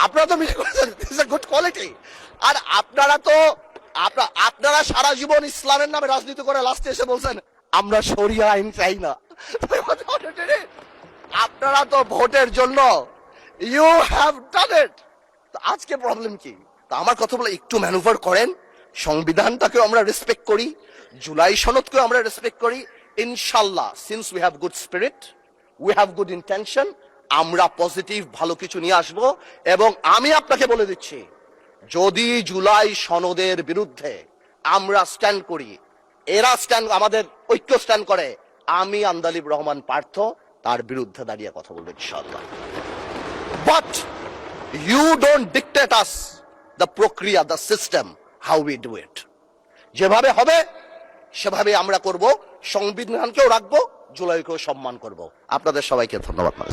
আপনারা তো মিলে করেছেন, দিস এ গুড কোয়ালিটি। আর আপনারা সারা জীবন ইসলামের নামে রাজনীতি করে লাস্টে এসে বলছেন আমরা শরিয়া আইন চাই না। আপনারা তো ভোটের জন্য ইউ হ্যাভ ডান ইট। আজকে প্রবলেম কি? তো আমার কথা বলে একটু ম্যানুভার করেন, সংবিধানটাকে আমরা রেসপেক্ট করি, জুলাই সনদকে আমরা রেসপেক্ট করি। ইনশাল্লাহ, since we have good spirit, we have good intention, আমরা পজিটিভ ভালো কিছু নিয়ে আসব। এবং আমি আপনাকে বলে দিচ্ছি, যদি জুলাই সনদের বিরুদ্ধে আমরা স্ট্যান্ড করি, এরা স্ট্যান্ড, আমাদের ঐক্য স্ট্যান্ড করে, আমি আন্দালিব রহমান পার্থ তার বিরুদ্ধে দাঁড়িয়ে কথা বলবো ইনশাআল্লাহ। But you don't dictate us the প্রক্রিয়া, the system, how we do it. যেভাবে হবে সেভাবে আমরা করব, সংবিধানকেও রাখবো, জুলাইকেও সম্মান করব। আপনাদের সবাইকে ধন্যবাদ।